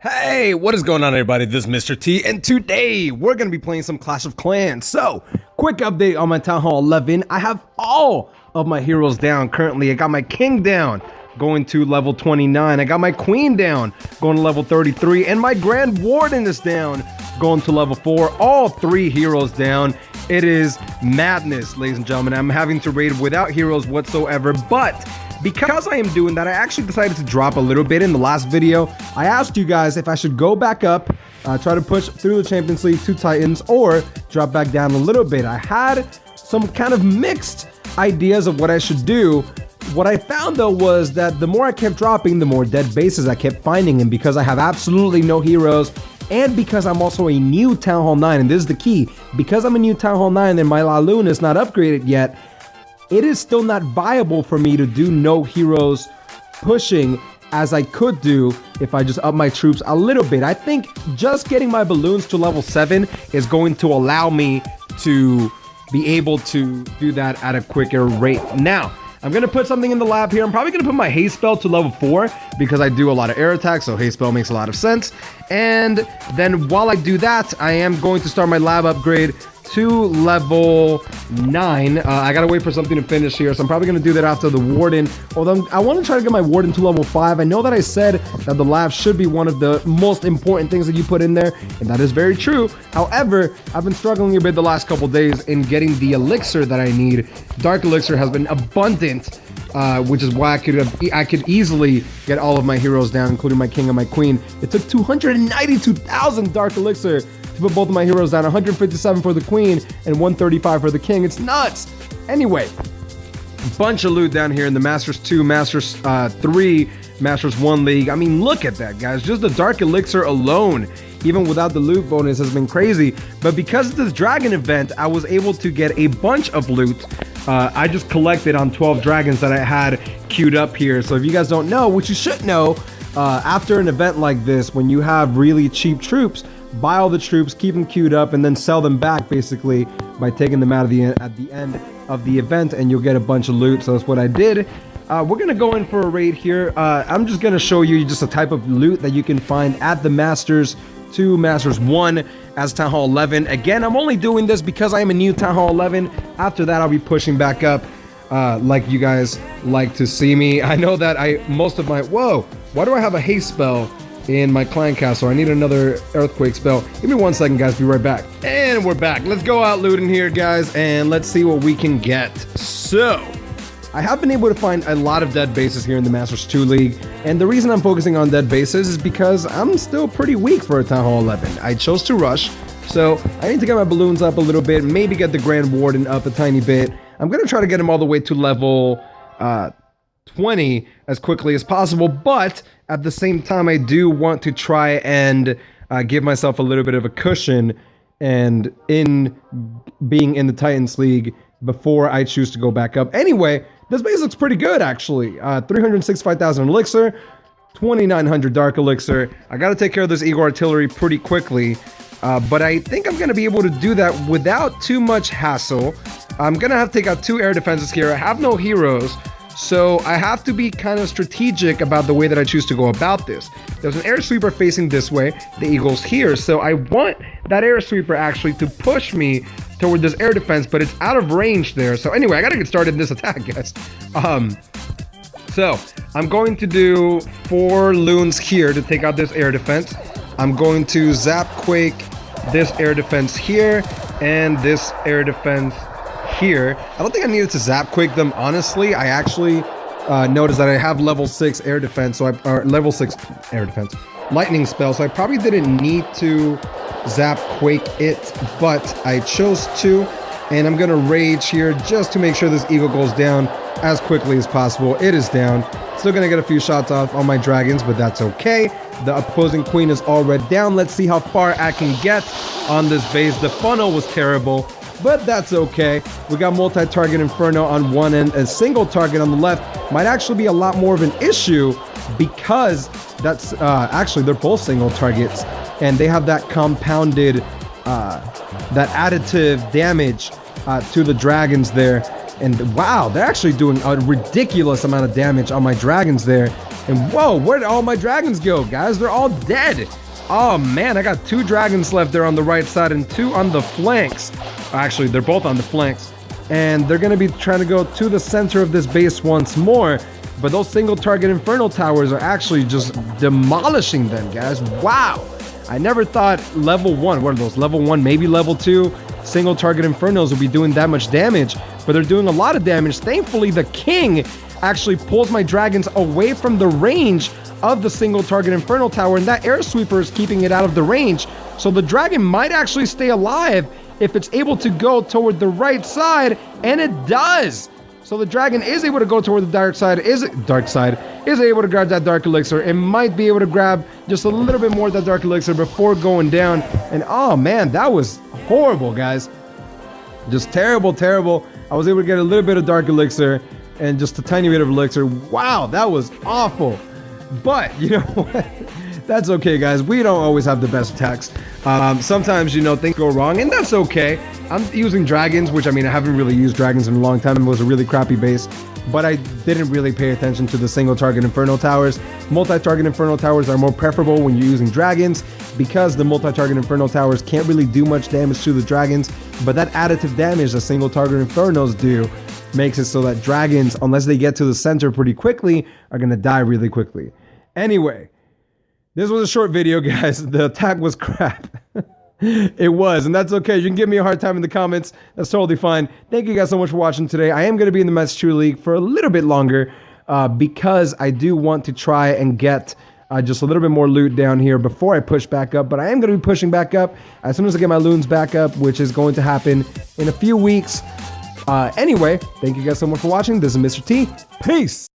Hey, what is going on, everybody? This is Mr. T, and today we're going to be playing some Clash of Clans. So, quick update on my Town Hall 11. I have all of my heroes down currently. I got my king down, going to level 29. I got my queen down, going to level 33. And my Grand Warden is down, going to level 4. All three heroes down. It is madness, ladies and gentlemen. I'm having to raid without heroes whatsoever, but because I am doing that, I actually decided to drop a little bit in the last video. I asked you guys if I should go back up, try to push through the Champions League to Titans, or drop back down a little bit. I had some kind of mixed ideas of what I should do. What I found though was that the more I kept dropping, the more dead bases I kept finding, and because I have absolutely no heroes, and because I'm also a new Town Hall 9, and this is the key, because I'm a new Town Hall 9 and my La Luna is not upgraded yet, it is still not viable for me to do no heroes pushing as I could do if I just up my troops a little bit. I think just getting my balloons to level 7 is going to allow me to be able to do that at a quicker rate. Now, I'm going to put something in the lab here. I'm probably going to put my haste spell to level 4 because I do a lot of air attacks, so haste spell makes a lot of sense. And then while I do that, I am going to start my lab upgrade to level 9. I gotta wait for something to finish here, so I'm probably gonna do that after the Warden. Although I want to try to get my Warden to level 5. I know that I said that the lab should be one of the most important things that you put in there, and that is very true. However, I've been struggling a bit the last couple days in getting the elixir that I need. Dark elixir has been abundant, which is why I could easily get all of my heroes down, including my king and my queen. It took 292,000 dark elixir to put both of my heroes down, 157 for the queen and 135 for the king. It's nuts. Anyway, bunch of loot down here in the Masters-II, Masters-III, Masters-I League. I mean, look at that, guys. Just the dark elixir alone, even without the loot bonus, has been crazy. But because of this dragon event, I was able to get a bunch of loot. I just collected on 12 dragons that I had queued up here. So if you guys don't know, which you should know, after an event like this, when you have really cheap troops, buy all the troops, keep them queued up, and then sell them back basically by taking them out of at the end of the event, and you'll get a bunch of loot. So that's what I did. We're gonna go in for a raid here. I'm just gonna show you just a type of loot that you can find at the Masters-II, Masters-I as Town Hall 11. Again, I'm only doing this because I am a new Town Hall 11. After that, I'll be pushing back up like you guys like to see me. I know that most of my... Whoa! Why do I have a haste spell in my clan castle? I need another earthquake spell. Give me 1 second, guys. Be right back. And we're back. Let's go out looting here, guys, and let's see what we can get. So, I have been able to find a lot of dead bases here in the Masters-II League, and the reason I'm focusing on dead bases is because I'm still pretty weak for a Town Hall 11. I chose to rush, so I need to get my balloons up a little bit, maybe get the Grand Warden up a tiny bit. I'm going to try to get him all the way to level 20 as quickly as possible, but at the same time, I do want to try and give myself a little bit of a cushion and in being in the Titans League before I choose to go back up. Anyway, this base looks pretty good, actually. 365,000 elixir, 2,900 dark elixir. I got to take care of this Eagle artillery pretty quickly, but I think I'm going to be able to do that without too much hassle. I'm going to have to take out 2 air defenses here. I have no heroes, so I have to be kind of strategic about the way that I choose to go about this. There's an air sweeper facing this way, the Eagle's here, so I want that air sweeper actually to push me toward this air defense, but it's out of range there. So anyway, I gotta get started in this attack, guys. So I'm going to do 4 loons here to take out this air defense. I'm going to zap quake this air defense here and this air defense here. I don't think I needed to zap quake them, honestly. I actually noticed that I have level 6 air defense, or level 6 air defense lightning spell, so I probably didn't need to zap quake it, but I chose to, and I'm gonna rage here just to make sure this eagle goes down as quickly as possible. It is down. Still gonna get a few shots off on my dragons, but that's okay. The opposing queen is already down. Let's see how far I can get on this base. The funnel was terrible, but that's okay. We got multi-target Inferno on one end. A single target on the left might actually be a lot more of an issue because that's actually they're both single targets, and they have that compounded, that additive damage to the dragons there. And wow, they're actually doing a ridiculous amount of damage on my dragons there. And whoa, where did all my dragons go, guys? They're all dead. Oh man, I got 2 dragons left there on the right side and 2 on the flanks. Actually, they're both on the flanks. And they're gonna be trying to go to the center of this base once more. But those single target Infernal Towers are actually just demolishing them, guys. Wow. I never thought level 1, what are those? Level 1, maybe level 2 single target Infernos would be doing that much damage. But they're doing a lot of damage. Thankfully, the king actually pulls my dragons away from the range of the single target Infernal Tower, and that air sweeper is keeping it out of the range. So the dragon might actually stay alive if it's able to go toward the right side, and it does. So the dragon is able to go toward the dark side, is able to grab that dark elixir. It might be able to grab just a little bit more of that dark elixir before going down. And oh man, that was horrible, guys. Just terrible, terrible. I was able to get a little bit of dark elixir and just a tiny bit of elixir. Wow, that was awful. But you know what? That's okay, guys. We don't always have the best attacks. Sometimes, you know, things go wrong, and that's okay. I'm using dragons, which I mean, I haven't really used dragons in a long time. It was a really crappy base, but I didn't really pay attention to the single target Inferno Towers. Multi-target Inferno Towers are more preferable when you're using dragons because the multi-target Inferno Towers can't really do much damage to the dragons, but that additive damage that single target Infernos do makes it so that dragons, unless they get to the center pretty quickly, are gonna die really quickly. Anyway, this was a short video, guys. The attack was crap. It was, and that's okay. You can give me a hard time in the comments. That's totally fine. Thank you guys so much for watching today. I am going to be in the MastersII League for a little bit longer because I do want to try and get just a little bit more loot down here before I push back up. But I am going to be pushing back up as soon as I get my loons back up, which is going to happen in a few weeks. Anyway, thank you guys so much for watching. This is Mr. T. Peace.